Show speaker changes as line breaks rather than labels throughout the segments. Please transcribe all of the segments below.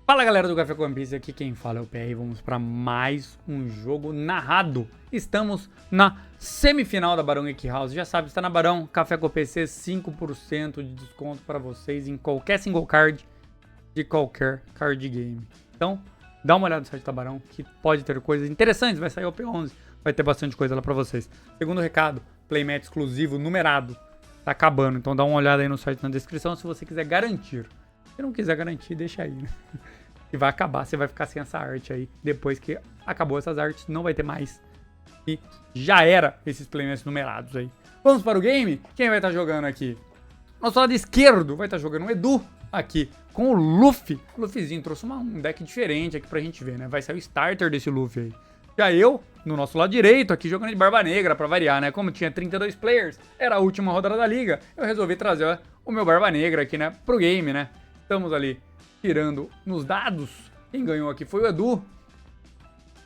Fala galera do Café com One Piece, aqui quem fala é o PR. Vamos para mais um jogo narrado. Estamos na semifinal da Barão Geek House. Já sabe, está na Barão, Café com PC, 5% de desconto para vocês em qualquer single card de qualquer card game. Então, dá uma olhada no site da Barão, que pode ter coisas interessantes. Vai sair o P11, vai ter bastante coisa lá para vocês. Segundo recado, playmat exclusivo numerado. Tá acabando, então dá uma olhada aí no site na descrição se você quiser garantir. Se não quiser garantir, deixa aí, né? E vai acabar, você vai ficar sem essa arte aí. Depois que acabou essas artes, não vai ter mais. E já era esses playmats numerados aí. Vamos para o game? Quem vai estar jogando aqui? Nosso lado esquerdo vai estar jogando o Edu aqui com o Luffy. O Luffyzinho trouxe um deck diferente aqui pra gente ver, né? Vai ser o starter desse Luffy aí. Já eu, no nosso lado direito, aqui jogando de Barba Negra pra variar, né? Como tinha 32 players, era a última rodada da liga, eu resolvi trazer o meu Barba Negra aqui, né? Pro game, né? Estamos ali tirando nos dados. Quem ganhou aqui foi o Edu.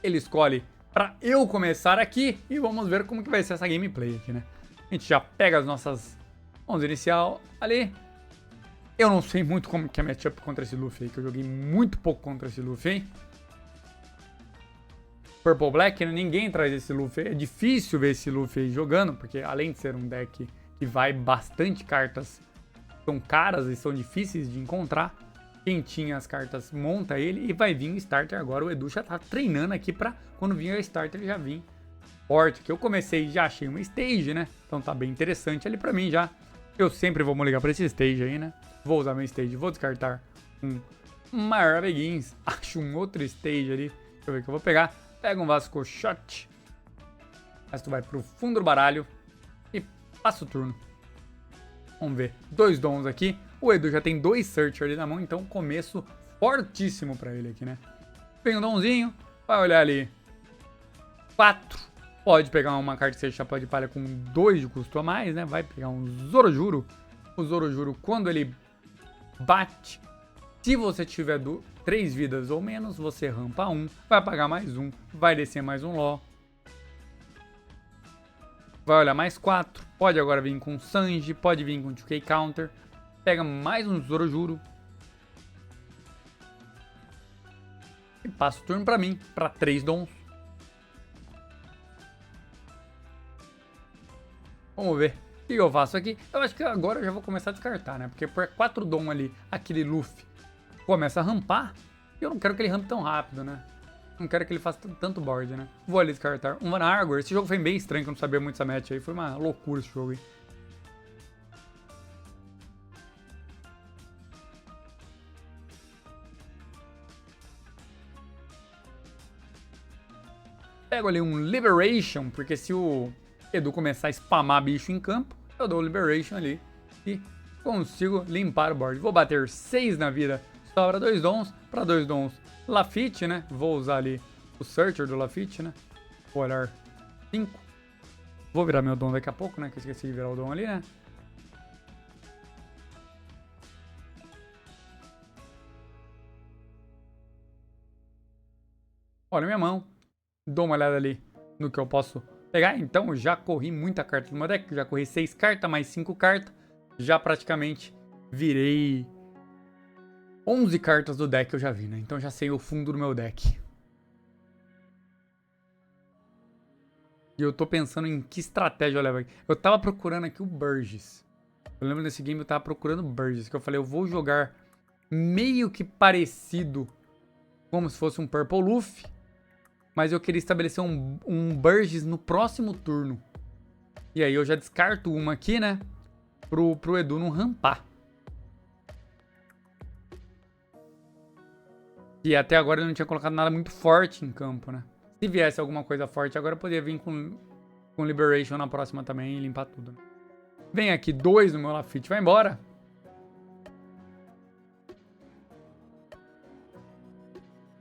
Ele escolhe pra eu começar aqui e vamos ver como que vai ser essa gameplay aqui, né? A gente já pega as nossas mãos inicial ali. Eu não sei muito como que é a matchup contra esse Luffy aí, que eu joguei muito pouco contra esse Luffy, hein? Purple Black, né? Ninguém traz esse Luffy. É difícil ver esse Luffy aí jogando, porque além de ser um deck que vai bastante cartas, são caras e são difíceis de encontrar. Quem tinha as cartas monta ele e vai vir o starter agora. O Edu já tá treinando aqui pra quando vir o starter já vir forte. Que eu comecei e já achei uma stage, né? Então tá bem interessante ali pra mim já. Eu sempre vou ligar pra esse stage aí, né? Vou usar meu stage, vou descartar um Maior Beguins. Acho um outro stage ali. Deixa eu ver o que eu vou pegar. Pega um Vasco Shot. Mas tu vai pro fundo do baralho e passa o turno. Vamos ver. 2 dons aqui. O Edu já tem 2 search ali na mão, então começo fortíssimo pra ele aqui, né? Vem um donzinho, vai olhar ali. 4. Pode pegar uma carta que seja chapéu de palha com 2 de custo a mais, né? Vai pegar um Zorojuro. O Zorojuro, quando ele bate, se você tiver 3 vidas ou menos, você rampa 1, vai pagar mais 1, vai descer mais um Law. Vai olhar mais 4. Pode agora vir com Sanji, pode vir com 2K Counter. Pega mais um Zorojuro. E passa o turno pra mim, pra 3 dons. Vamos ver o que eu faço aqui. Eu acho que agora eu já vou começar a descartar, né? Porque por 4 dons ali, aquele Luffy começa a rampar. E eu não quero que ele rampe tão rápido, né? Não quero que ele faça tanto board, né? Vou ali descartar um Van Argor. Esse jogo foi bem estranho, que eu não sabia muito essa match aí. Foi uma loucura esse jogo aí. Pego ali um Liberation, porque se o Edu começar a spamar bicho em campo, eu dou o Liberation ali e consigo limpar o board. Vou bater 6 na vida, sobra 2 dons. Para 2 dons, Lafitte, né? Vou usar ali o Searcher do Lafitte, né? Vou olhar 5. Vou virar meu dom daqui a pouco, né? Que eu esqueci de virar o dom ali, né? Olha minha mão. Dou uma olhada ali no que eu posso pegar. Então, já corri muita carta no meu deck. Já corri 6 cartas, mais 5 cartas. Já praticamente virei 11 cartas do deck, eu já vi, né? Então, já sei o fundo do meu deck. E eu tô pensando em que estratégia eu levo aqui. Eu tava procurando aqui o Burgess. Eu lembro desse game, eu tava procurando o Burgess. Que eu falei, eu vou jogar meio que parecido, como se fosse um Purple Luffy. Mas eu queria estabelecer um Burgess no próximo turno. E aí eu já descarto uma aqui, né? Pro Edu não rampar. E até agora ele não tinha colocado nada muito forte em campo, né? Se viesse alguma coisa forte, agora eu poderia vir com Liberation na próxima também e limpar tudo. Né? Vem aqui 2 no meu Lafitte, vai embora.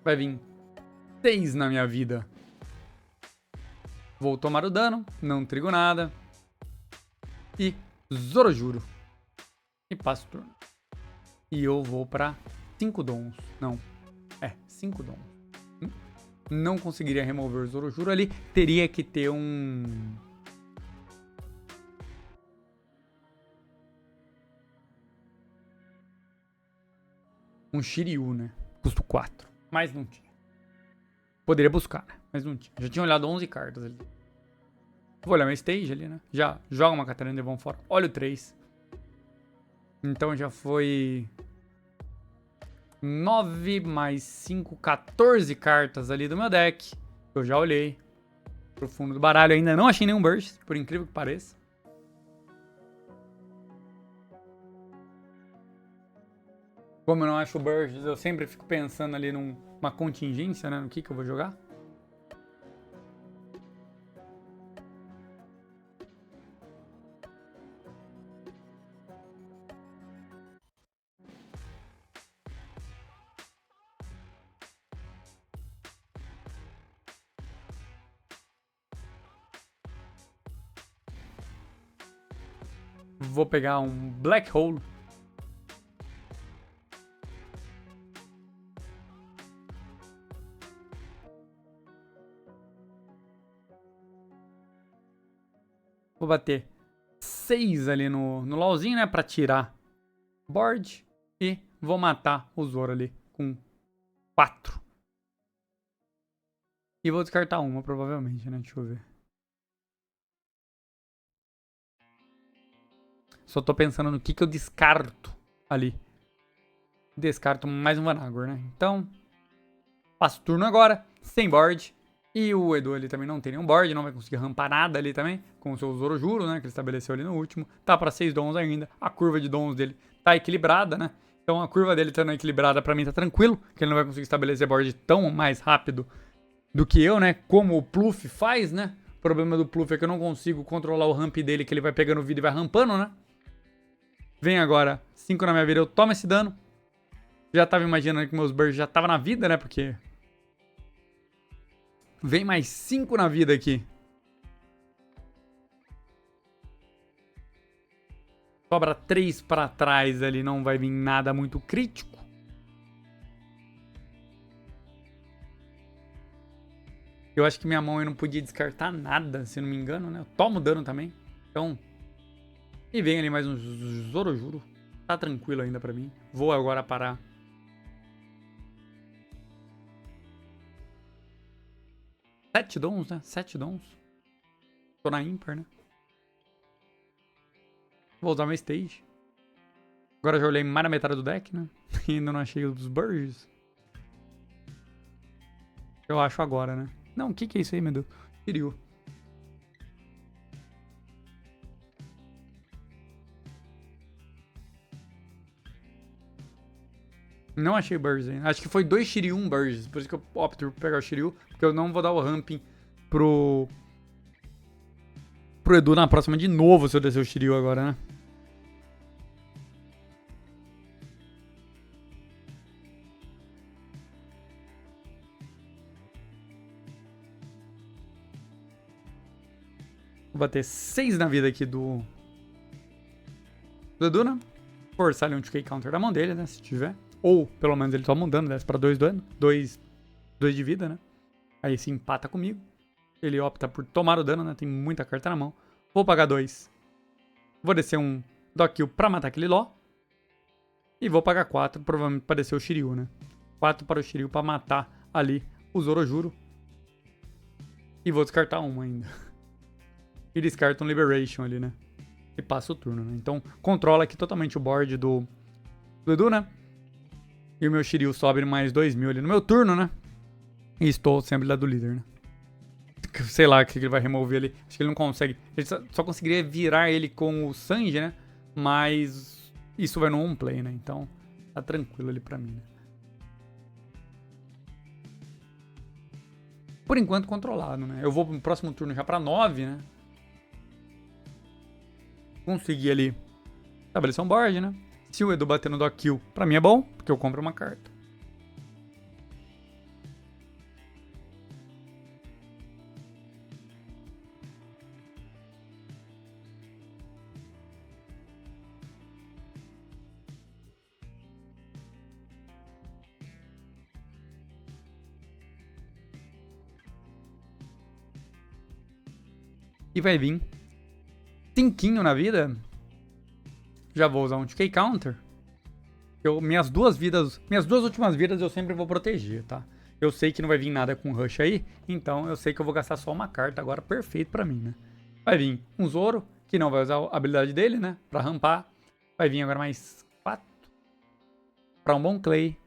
Vai vir 6 na minha vida. Vou tomar o dano, não trigo nada. E Zorojuro. E passo o turno. E eu vou pra 5 dons. Não. 5 dons. Não conseguiria remover o Zorojuro ali. Teria que ter um Shiryu, né? custo 4. Mas não tinha. Poderia buscar, né? Mas não tinha. Já tinha olhado 11 cartas ali. Vou olhar meu stage ali, né? Já joga uma Catarina de Devon fora. Olha o 3. Então já foi 9 mais 5, 14 cartas ali do meu deck. Eu já olhei pro fundo do baralho. Ainda não achei nenhum burst, por incrível que pareça. Como eu não acho bursts, eu sempre fico pensando ali numa contingência, né? No que eu vou jogar. Vou pegar um Black Hole. Vou bater 6 ali no LOLzinho, né? Pra tirar board. E vou matar o Zoro ali com 4. E vou descartar uma, provavelmente, né? Deixa eu ver. Só tô pensando no que eu descarto ali. Descarto mais um Vanagor, né? Então, passo o turno agora, sem board. E o Edu ali também não tem nenhum board, não vai conseguir rampar nada ali também, com o seu Zorojuro, né? Que ele estabeleceu ali no último. Tá pra 6 dons ainda. A curva de dons dele tá equilibrada, né? Então a curva dele estando equilibrada pra mim tá tranquilo, que ele não vai conseguir estabelecer board tão mais rápido do que eu, né? Como o Pluff faz, né? O problema do Pluff é que eu não consigo controlar o ramp dele, que ele vai pegando vida e vai rampando, né? Vem agora, 5 na minha vida, eu tomo esse dano. Já tava imaginando que meus bursts já tava na vida, né? Porque vem mais 5 na vida aqui. Sobra 3 pra trás ali, não vai vir nada muito crítico. Eu acho que minha mão eu não podia descartar nada, se não me engano, né? Eu tomo dano também. Então... E vem ali mais um Zorojuro. Tá tranquilo ainda pra mim. Vou agora parar. Sete dons, né? 7 dons. Tô na ímpar, né? Vou usar meu stage. Agora já olhei mais na metade do deck, né? E ainda não achei os Burges. Eu acho agora, né? Não, o que é isso aí, meu Deus? Kiryu. Não achei Burges ainda. Acho que foi 2 Shiryu, 1 Burges. Por isso que eu opto por pegar o Shiryu. Porque eu não vou dar o ramping pro Edu na próxima de novo se eu descer o Shiryu agora, né? Vou bater 6 na vida aqui do Edu, né? Forçar ali um 2K counter da mão dele, né? Se tiver. Ou, pelo menos, ele toma um dano, desce pra 2 dano. 2 de vida, né? Aí se empata comigo. Ele opta por tomar o dano, né? Tem muita carta na mão. Vou pagar 2. Vou descer um Dock Kill pra matar aquele Ló. E vou pagar 4, provavelmente pra descer o Shiryu, né? 4 para o Shiryu pra matar ali o Zorojuro. E vou descartar uma ainda. E descarta um Liberation ali, né? E passa o turno, né? Então, controla aqui totalmente o board do Edu, né? E o meu Shiryu sobe mais 2.000 ali no meu turno, né? E estou sem a habilidade do líder, né? Sei lá o que ele vai remover ali. Acho que ele não consegue. Ele só conseguiria virar ele com o Sanji, né? Mas isso vai no on play, né? Então tá tranquilo ali pra mim, né? Por enquanto controlado, né? Eu vou pro próximo turno já pra 9, né? Consegui ali estabelecer um board, né? Se o Edu bater no Dock Kill, pra mim é bom, porque eu compro uma carta. E vai vir 5 na vida. Já vou usar um 2K counter. Minhas duas últimas vidas eu sempre vou proteger, tá? Eu sei que não vai vir nada com Rush aí, então eu sei que eu vou gastar só uma carta agora, perfeito pra mim, né? Vai vir um Zoro, que não vai usar a habilidade dele, né? Pra rampar. Vai vir agora mais 4. Pra um bom Clay.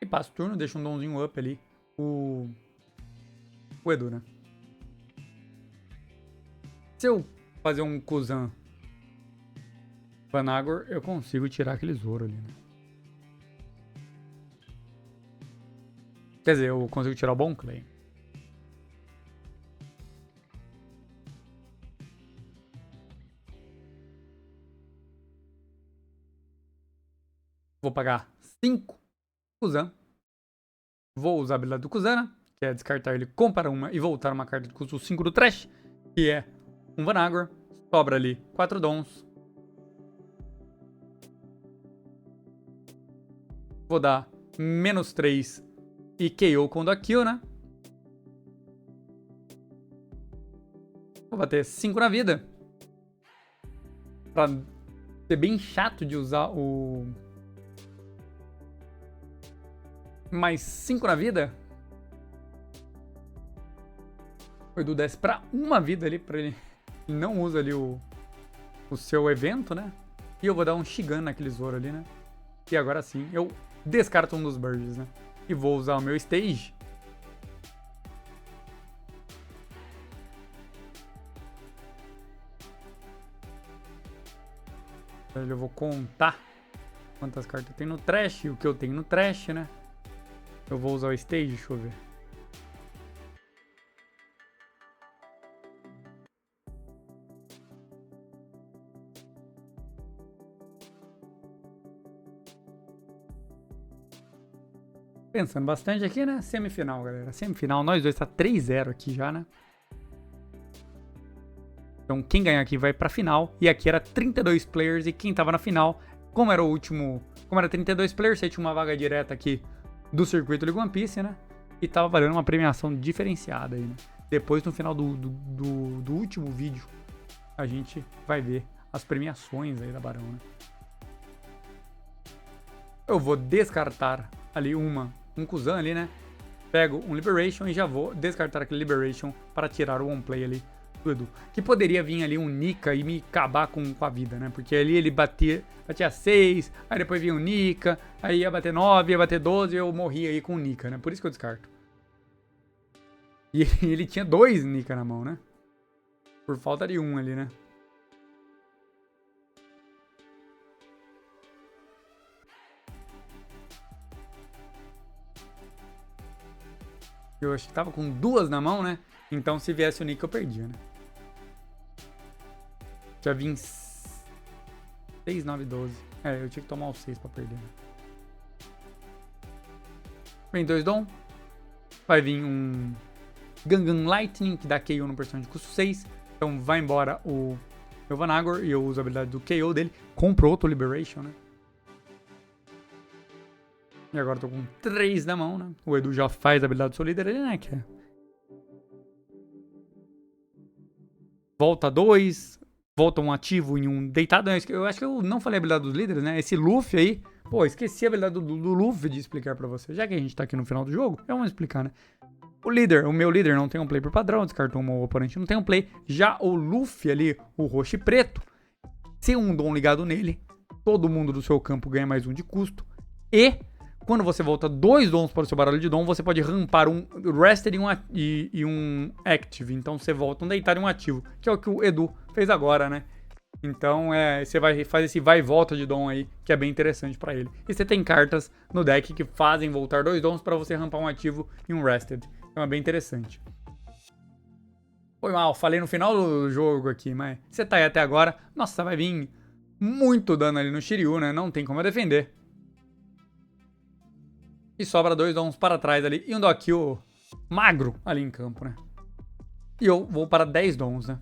E passa o turno, deixa um donzinho up ali. O Edu, né? Se eu fazer um Kuzan Vanagor, eu consigo tirar aquele Zoro ali, né? Quer dizer, eu consigo tirar o bom Clay. Vou pagar 5 Kuzan. Vou usar a habilidade do Kuzan, que é descartar ele, comprar uma e voltar uma carta de custo 5 do Trash, que é um Vanagor. Sobra ali 4 dons. Vou dar -3 e KO com o da kill, né? Vou bater 5 na vida. Pra ser bem chato de usar o... Mais 5 na vida. O Edu desce pra uma vida ali, pra ele não usa ali o seu evento, né? E eu vou dar um Shigan naquele Zoro ali, né? E agora sim, eu descarto um dos Burges, né? E vou usar o meu Stage. Eu vou contar quantas cartas tem no Trash e o que eu tenho no Trash, né? Eu vou usar o Stage, deixa eu ver. Pensando bastante aqui, né? Semifinal, galera. Semifinal, nós dois tá 3-0 aqui já, né? Então quem ganhar aqui vai pra final. E aqui era 32 players e quem tava na final, como era 32 players, você tinha uma vaga direta aqui do circuito League One Piece, né? E tava valendo uma premiação diferenciada aí, né? Depois, no final do último vídeo, a gente vai ver as premiações aí da Barão, né? Eu vou descartar ali um Kuzan ali, né? Pego um Liberation e já vou descartar aquele Liberation para tirar o One Play ali do Edu. Que poderia vir ali um Nika e me acabar com a vida, né? Porque ali ele batia 6, aí depois vinha um Nika, aí ia bater 9, ia bater 12 e eu morria aí com o Nika, né? Por isso que eu descarto. E ele tinha 2 Nika na mão, né? Por falta de um ali, né? Eu acho que tava com 2 na mão, né? Então se viesse o Nika eu perdia, né? Já vim 6, 9, 12. É, eu tinha que tomar os 6 pra perder, né? Vem 2 Dom. Vai vir um Gangan Lightning, que dá KO no personagem de custo 6. Então vai embora o meu Vanagor e eu uso a habilidade do KO dele. Compro outro Liberation, né? E agora eu tô com 3 na mão, né? O Edu já faz a habilidade do seu líder ali, né? Que é... Volta 2. Volta um ativo em um deitado. Eu acho que eu não falei a habilidade dos líderes, né? Esse Luffy aí. Pô, esqueci a habilidade do Luffy de explicar pra você. Já que a gente tá aqui no final do jogo, vamos explicar, né? O meu líder não tem um play por padrão, descartou o oponente não tem um play. Já o Luffy ali, o roxo e preto, se um dom ligado nele, todo mundo do seu campo ganha mais 1 de custo. E quando você volta 2 dons para o seu baralho de dom, você pode rampar um Rested e um Active. Então você volta um deitado e um ativo, que é o que o Edu fez agora, né? Então você vai fazer esse vai e volta de dom aí, que é bem interessante pra ele. E você tem cartas no deck que fazem voltar 2 dons pra você rampar um ativo e um Rested. Então é bem interessante. Foi mal, falei no final do jogo aqui, mas você tá aí até agora. Nossa, vai vir muito dano ali no Shiryu, né? Não tem como eu defender. E sobra 2 dons para trás ali e um Dokill magro ali em campo, né? E eu vou para 10 dons, né?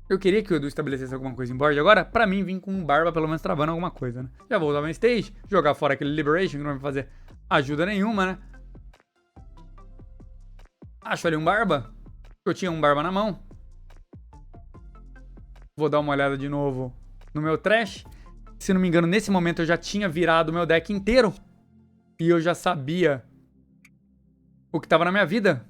Eu queria que o Edu estabelecesse alguma coisa em board agora, pra mim vir com um Barba pelo menos travando alguma coisa, né? Já vou usar meu stage, jogar fora aquele Liberation, que não vai me fazer ajuda nenhuma, né? Acho ali um Barba. Eu tinha um Barba na mão. Vou dar uma olhada de novo no meu Trash. Se não me engano, nesse momento eu já tinha virado o meu deck inteiro. E eu já sabia o que tava na minha vida.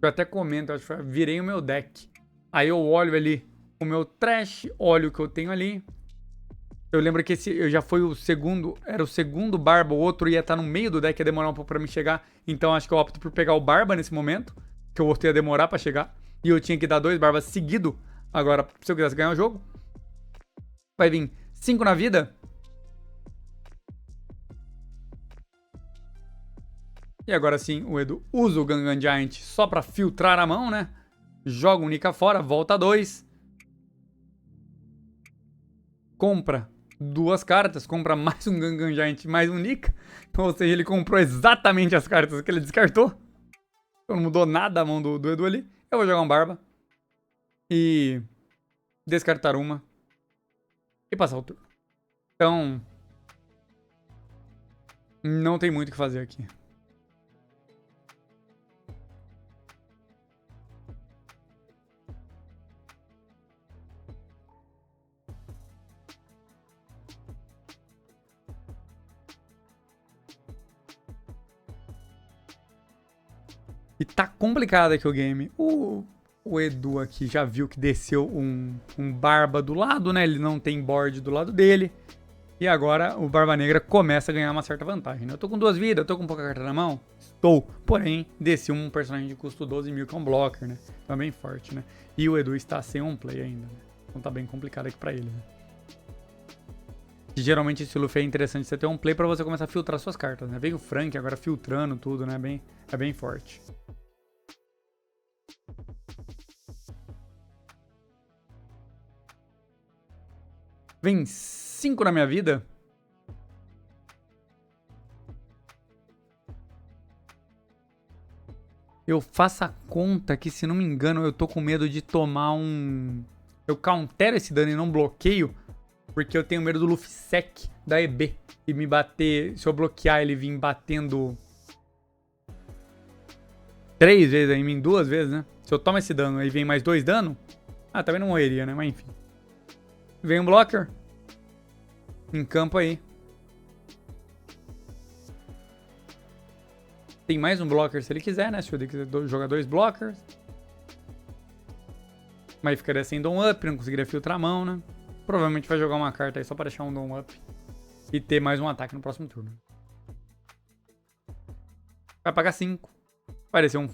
Eu até comento, acho que virei o meu deck. Aí eu olho ali o meu trash, olho o que eu tenho ali. Eu lembro que esse eu já foi o segundo, era o segundo Barba, o outro ia estar no meio do deck, ia demorar um pouco pra me chegar. Então acho que eu opto por pegar o Barba nesse momento, que o outro ia demorar pra chegar. E eu tinha que dar 2 Barbas seguido. Agora, se eu quisesse ganhar o jogo, vai vir 5 na vida. E agora sim, o Edu usa o Gangan Giant só pra filtrar a mão, né? Joga um Nika fora, volta 2. Compra 2 cartas, compra mais um Gangan Giant, mais um Nika. Ou seja, ele comprou exatamente as cartas que ele descartou. Então não mudou nada a mão do Edu ali. Eu vou jogar um Barba. E descartar uma. E passar o turno. Então, não tem muito o que fazer aqui. E tá complicado aqui o game. O Edu aqui já viu que desceu um Barba do lado, né? Ele não tem board do lado dele. E agora o Barba Negra começa a ganhar uma certa vantagem, né? Eu tô com 2 vidas, eu tô com pouca carta na mão. Estou. Porém, desci um personagem de custo 12 mil, que é um blocker, né? Então é bem forte, né? E o Edu está sem um play ainda, né? Então tá bem complicado aqui pra ele, né? E geralmente esse Luffy é interessante você ter um play pra você começar a filtrar suas cartas, né? Vem o Frank agora filtrando tudo, né? É bem forte. Vem 5 na minha vida. Eu faço a conta que, se não me engano, eu tô com medo de tomar um... Eu countero esse dano e não bloqueio, porque eu tenho medo do Luffy Sec da EB. E me bater... Se eu bloquear, ele vir batendo 3 vezes em mim, 2 vezes, né? Se eu tomo esse dano e vem mais 2 dano... Ah, também não morreria, né? Mas enfim. Vem um blocker. Em campo aí. Tem mais um blocker se ele quiser, né? Se eu quiser jogar 2 blockers. Mas ficaria sem Dom Up, não conseguiria filtrar a mão, né? Provavelmente vai jogar uma carta aí só pra deixar um Dom Up. E ter mais um ataque no próximo turno. Vai pagar 5. Vai descer um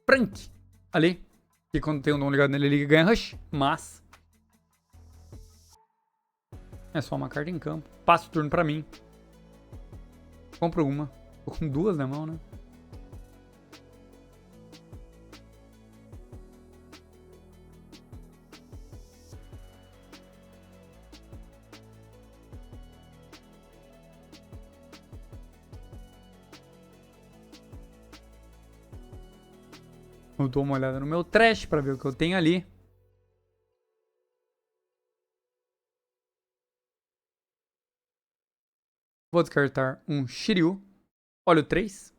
Frank ali. Que quando tem um Dom ligado nele, ele ganha Rush. Mas... é só uma carta em campo. Passa o turno pra mim. Compro uma. Tô com 2 na mão, né? Eu dou uma olhada no meu trash pra ver o que eu tenho ali. Vou descartar um Shiryu. Olha o 3.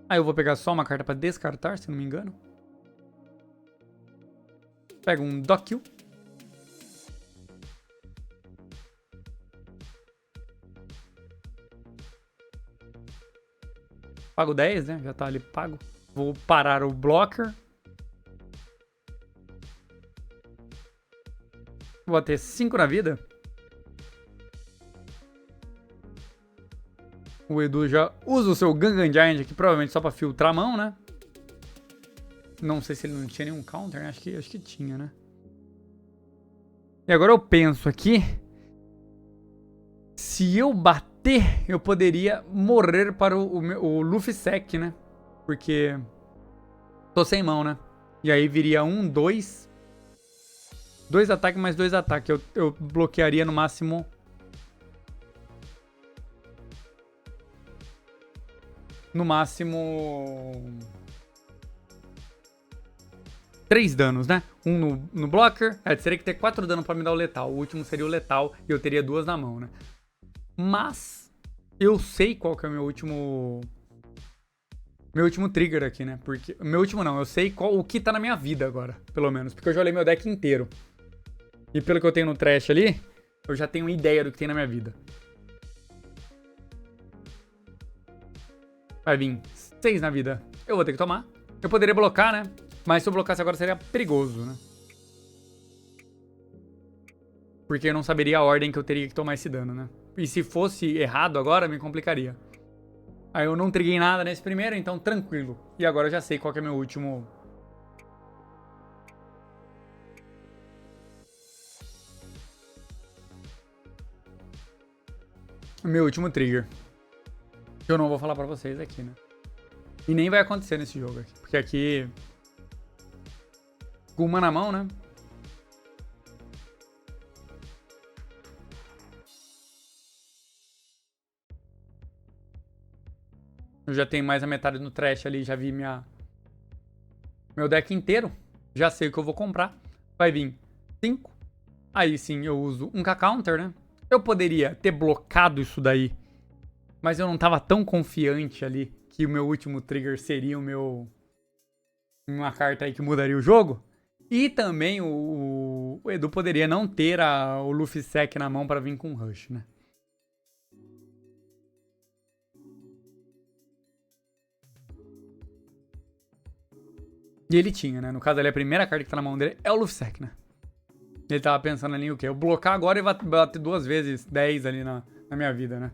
Aí eu vou pegar só uma carta pra descartar, se não me engano. Pego um Dokyu. Pago 10, né? Já tá ali pago. Vou parar o blocker. Vou ter 5 na vida. O Edu já usa o seu Gangan Giant aqui, provavelmente só pra filtrar a mão, né? Não sei se ele não tinha nenhum counter, né? Acho que tinha, né? E agora eu penso aqui. Se eu bater, eu poderia morrer para o Luffy Sec, né? Porque tô sem mão, né? E aí viria 1, 2. 2 ataques mais 2 ataques. Eu bloquearia no máximo... No máximo... 3 danos, né? Um no blocker. Teria que ter 4 danos pra me dar o letal. O último seria o letal e eu teria 2 na mão, né? Mas eu sei qual que é o meu último... Meu último trigger aqui, né? Porque. Meu último não, eu sei o que tá na minha vida agora, pelo menos. Porque eu já olhei meu deck inteiro. E pelo que eu tenho no trash ali, eu já tenho uma ideia do que tem na minha vida. Vai vir 6 na vida. Eu vou ter que tomar. Eu poderia blocar, né? Mas se eu blocasse agora seria perigoso, né? Porque eu não saberia a ordem que eu teria que tomar esse dano, né? E se fosse errado agora, me complicaria. Aí eu não triguei nada nesse primeiro, então tranquilo. E agora eu já sei qual que é meu último... Meu último trigger. Eu não vou falar pra vocês aqui, né? E nem vai acontecer nesse jogo aqui. Porque aqui... Com uma na mão, né? Eu já tenho mais a metade no trash ali, já vi meu deck inteiro. Já sei o que eu vou comprar. Vai vir 5. Aí sim eu uso um K-Counter, né? Eu poderia ter blocado isso daí, mas eu não tava tão confiante ali que o meu último trigger seria uma carta aí que mudaria o jogo. E também o Edu poderia não ter o Luffy Sec na mão pra vir com Rush, né? E ele tinha, né? No caso ali, a primeira carta que tá na mão dele é o Luffy Sec, né? Ele tava pensando ali o quê? Eu blocar agora e bater 2 vezes 10 ali na minha vida, né?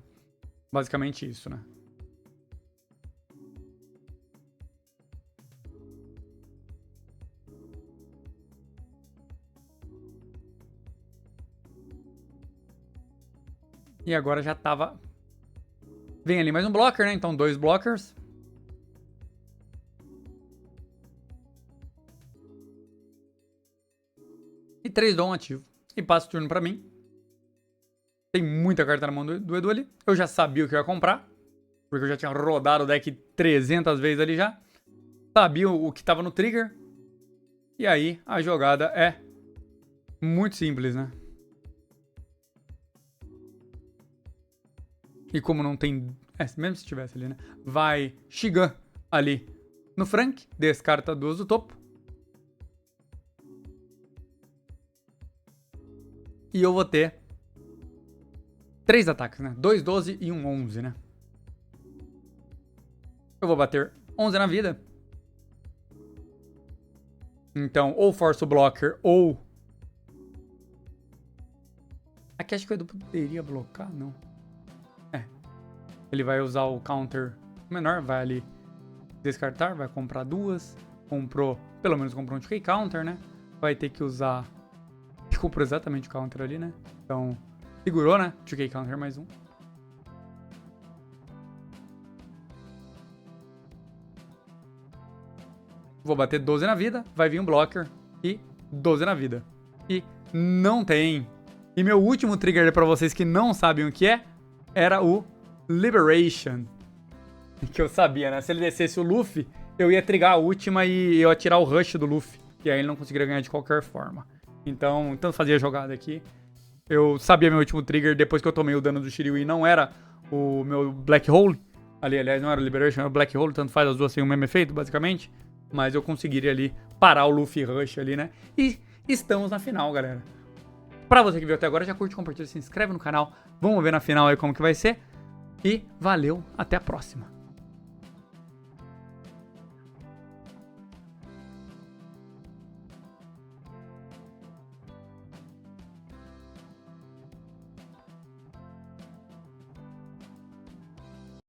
Basicamente isso, né? E agora já tava... Vem ali mais um blocker, né? Então 2 blockers. E 3 Dom ativo. E passa o turno pra mim. Tem muita carta na mão do Edu ali. Eu já sabia o que eu ia comprar. Porque eu já tinha rodado o deck 300 vezes ali já. Sabia o que tava no trigger. E aí a jogada é muito simples, né? E como não tem... mesmo se tivesse ali, né? Vai Shigan ali no Frank. Descarta 2 do topo. E eu vou ter 3 ataques, né? 2, 12 e um 11, né? Eu vou bater 11 na vida. Então, ou forço o blocker, ou... Aqui acho que o Edu poderia blocar, não. Ele vai usar o counter menor, vai ali descartar, vai comprar 2. Comprou, pelo menos comprou um 2K counter, né? Vai ter que usar... Comprou exatamente o counter ali, né? Então, segurou, né? 2K counter mais um. Vou bater 12 na vida, vai vir um blocker e 12 na vida. E não tem. E meu último trigger pra vocês que não sabem o que é, era o Liberation. Que eu sabia, né? Se ele descesse o Luffy, eu ia trigar a última e eu ia tirar o Rush do Luffy. E aí ele não conseguiria ganhar de qualquer forma. Então fazia a jogada aqui. Eu sabia meu último trigger depois que eu tomei o dano do Shiryu e não era o meu Black Hole. Ali, aliás, não era o Liberation, era o Black Hole, tanto faz as duas sem o mesmo efeito, basicamente. Mas eu conseguiria ali parar o Luffy Rush ali, né? E estamos na final, galera. Pra você que viu até agora, já curte, compartilha, se inscreve no canal. Vamos ver na final aí como que vai ser. E valeu, até a próxima.